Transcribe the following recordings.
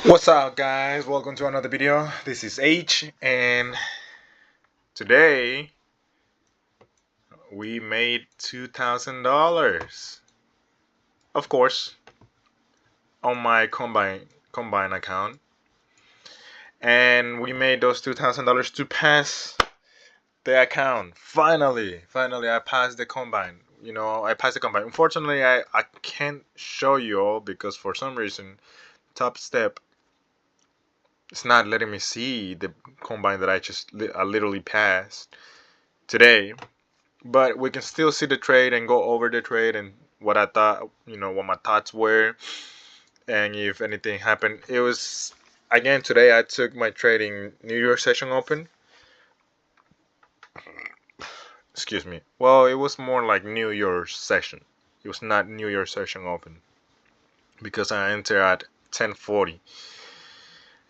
What's up, guys? Welcome to another video. This is H, and today we made $2,000, of course, on my combine account, and we made those $2,000 to pass the account. Finally, I passed the combine. I passed the combine. Unfortunately, I can't show you all because for some reason, Top Step it's not letting me see the combine that I literally passed today. But we can still see the trade and go over the trade and what I thought, what my thoughts were, and if anything happened. It was again today. I took my trading New York session open. Excuse me. Well, it was more like New Year's session. It was not New Year's session open because I entered at 10:40,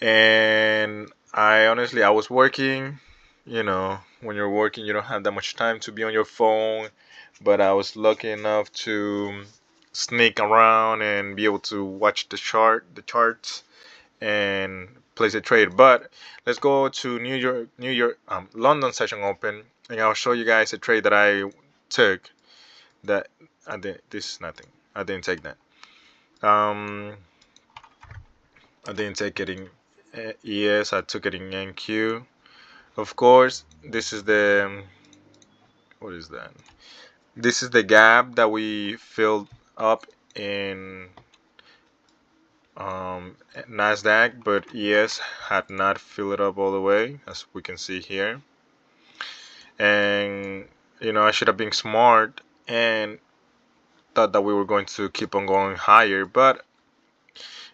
and I was working. When you're working, you don't have that much time to be on your phone. But I was lucky enough to sneak around and be able to watch the charts, and place a trade. But let's go to London session open, and I'll show you guys a trade that I took. That I did. This is nothing. I didn't take that. I didn't take it in ES. I took it in NQ. Of course, this is the what is that? This is the gap that we filled up in Nasdaq, but ES had not filled it up all the way, as we can see here. And I should have been smart and thought that we were going to keep on going higher, but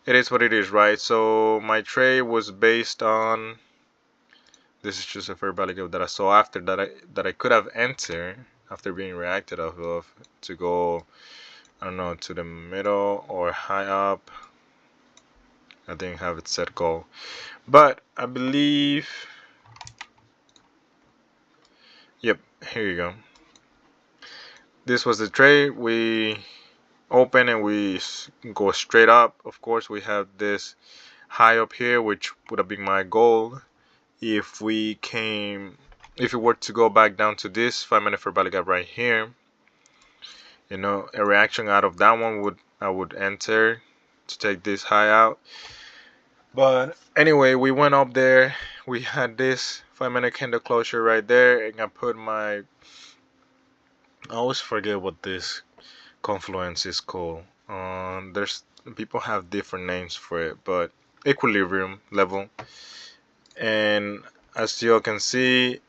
it is what it is, right? So my trade was based on this is just a fair value gap that I saw after that I could have entered after being reacted off of to go, I don't know, to the middle or high up. I didn't have it set goal, but I believe, yep, here you go. This was the trade. We open and we go straight up. Of course, we have this high up here, which would have been my goal if we were to go back down to this 5-minute fair value gap right here. A reaction out of that one I would enter to take this high out. But anyway, we went up there. We had this 5-minute candle closure right there, and I always forget what this confluence is called. There's people have different names for it, but equilibrium level. And as you all can see,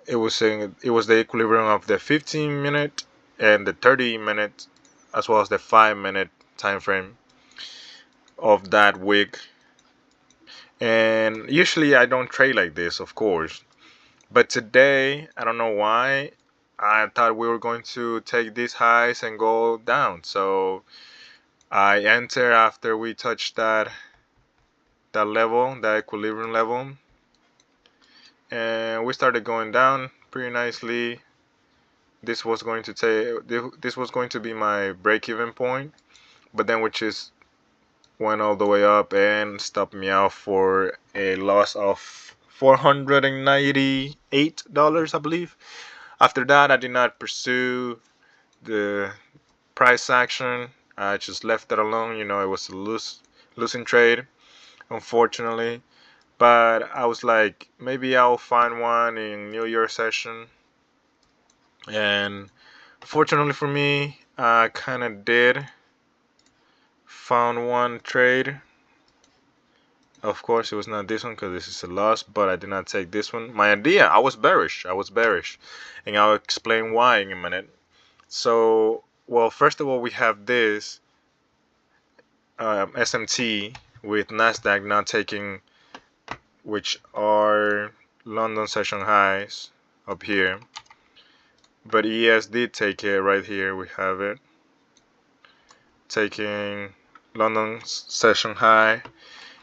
it was saying it was the equilibrium of the 15-minute and the 30-minute, as well as the 5-minute time frame of that wick. And usually I don't trade like this, of course, but today I don't know why I thought we were going to take these highs and go down. So I enter after we touched that level, that equilibrium level, and we started going down pretty nicely. This was going to be my break-even point, but then which is went all the way up and stopped me out for a loss of $498, I believe. After that, I did not pursue the price action. I just left it alone. It was a losing trade, unfortunately. But I was like, maybe I'll find one in New York session. And fortunately for me, I kind of did found one trade. Of course, it was not this one because this is a loss, but I did not take this one. My idea, I was bearish, and I'll explain why in a minute. So, well, first of all, we have this SMT with Nasdaq not taking, which are London session highs up here, but ES did take it right here. We have it taking London session high.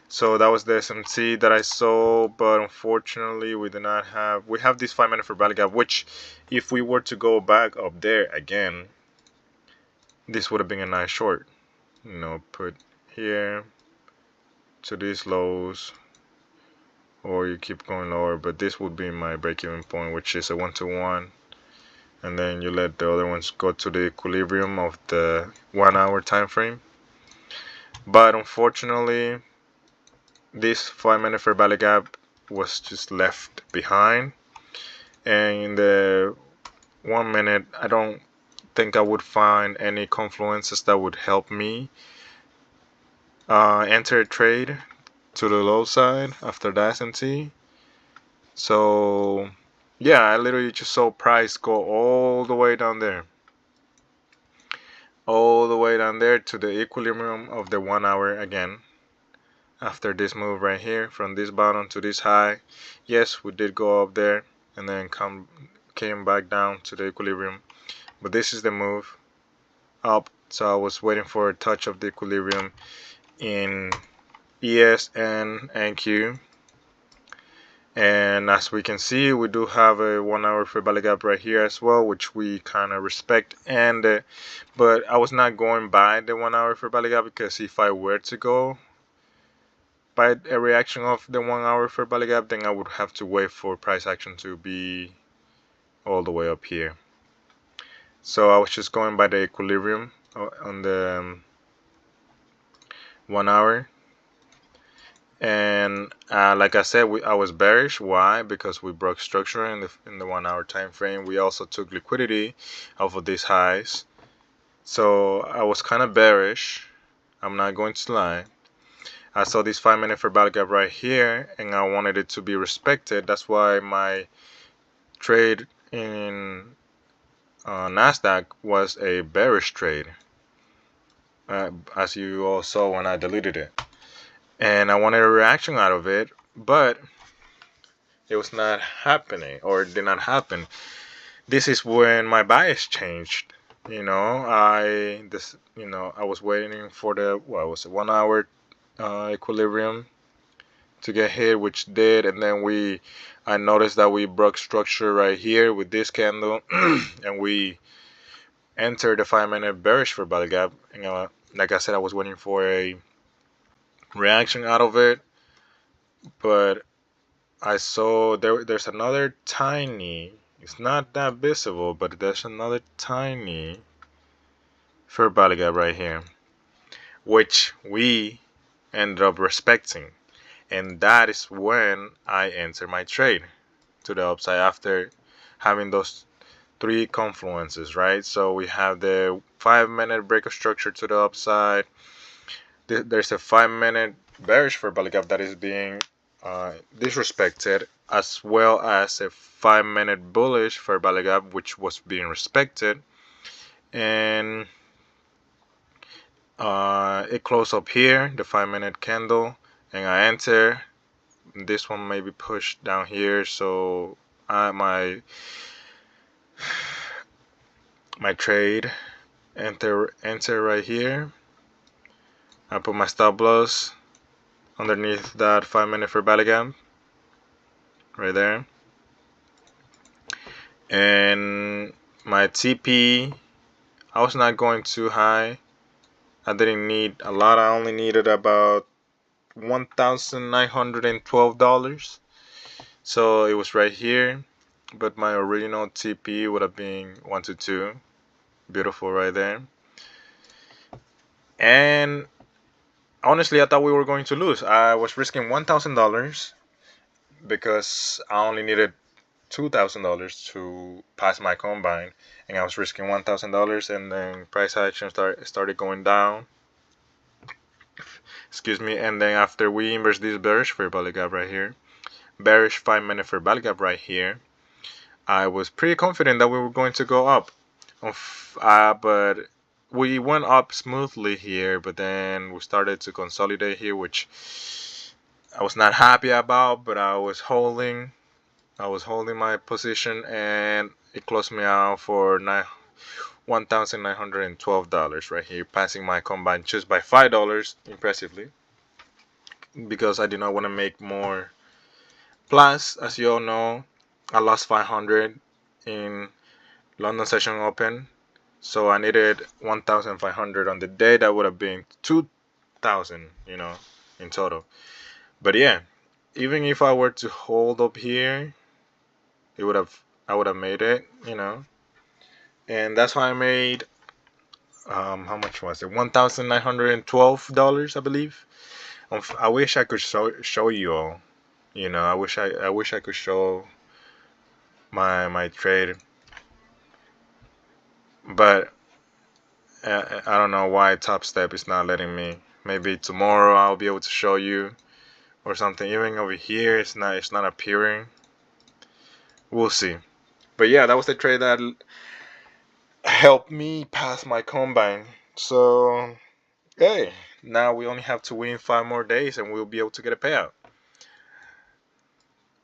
So that was the SMT that I saw, but unfortunately we have this 5-minute fair value gap, which if we were to go back up there again, this would have been a nice short. Put here, to these lows, or you keep going lower, but this would be my break-even point, which is a 1-to-1, and then you let the other ones go to the equilibrium of the 1 hour time frame. But unfortunately, this 5-minute fair value gap was just left behind, and in the 1 minute, I don't think I would find any confluences that would help me enter a trade to the low side after the S&T. So yeah, I literally just saw price go all the way down there, to the equilibrium of the 1 hour again. After this move right here, from this bottom to this high, yes, we did go up there and then came back down to the equilibrium. But this is the move up, so I was waiting for a touch of the equilibrium in ES and NQ. And as we can see, we do have a 1 hour fair value gap right here as well, which we kind of respect. And but I was not going by the 1 hour fair value gap, because if I were to go by a reaction of the 1 hour fair value gap, then I would have to wait for price action to be all the way up here. So I was just going by the equilibrium on the 1 hour. And like I said, I was bearish. Why? Because we broke structure in the 1 hour time frame. We also took liquidity off of these highs. So I was kind of bearish. I'm not going to lie. I saw this 5-minute fair value gap right here, and I wanted it to be respected. That's why my trade in Nasdaq was a bearish trade, as you all saw when I deleted it. And I wanted a reaction out of it, but it was not happening, or it did not happen. This is when my bias changed. I was waiting for the 1 hour equilibrium to get hit, which did, and then I noticed that we broke structure right here with this candle, and we entered the 5-minute bearish fair value gap. Like I said, I was waiting for a reaction out of it, but I saw there's another tiny, it's not that visible, but there's another tiny fair value gap right here, which we ended up respecting. And that is when I enter my trade to the upside after having those 3 confluences, right? So we have the 5-minute break of structure to the upside. There's a 5-minute bearish fair value gap that is being disrespected, as well as a 5-minute bullish fair value gap, which was being respected. And it closed up here, the 5-minute candle, and I enter. This one may be pushed down here, so my trade enter right here. I put my stop loss underneath that 5-minute fair value gap right there, and my TP, I was not going too high. I didn't need a lot. I only needed about $1,912. So it was right here, but my original TP would have been 122. Beautiful right there. And honestly, I thought we were going to lose. I was risking $1,000 because I only needed $2,000 to pass my combine, and I was risking $1,000, and then price action started going down. Excuse me. And then after we inverse this bearish fair value gap right here, bearish 5-minute fair value gap right here, I was pretty confident that we were going to go up. But we went up smoothly here, but then we started to consolidate here, which I was not happy about, but I was holding my position, and it closed me out for $1,912 right here, passing my combine just by $5 impressively, because I did not want to make more. Plus, as you all know, I lost 500 in London Session Open, so I needed 1,500 on the day. That would have been 2,000, in total. But yeah, even if I were to hold up here, I would have made it, and that's how I made how much was it? $1,912, I believe. I wish I could show you all. I wish I could show my trade, but I don't know why Top Step is not letting me. Maybe tomorrow I'll be able to show you or something. Even over here, it's not appearing. We'll see. But yeah, that was the trade that helped me pass my combine. So hey, now we only have to win 5 more days and we'll be able to get a payout.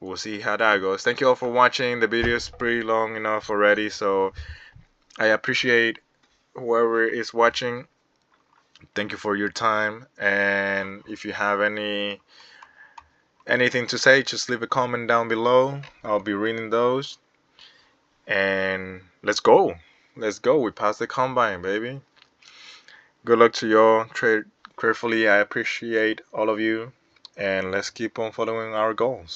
We'll see how that goes. Thank you all for watching. The video is pretty long enough already, so I appreciate whoever is watching. Thank you for your time, and if you have anything to say, just leave a comment down below. I'll be reading those. And let's go. We passed the combine, baby. Good luck to y'all. Trade carefully. I appreciate all of you, and let's keep on following our goals.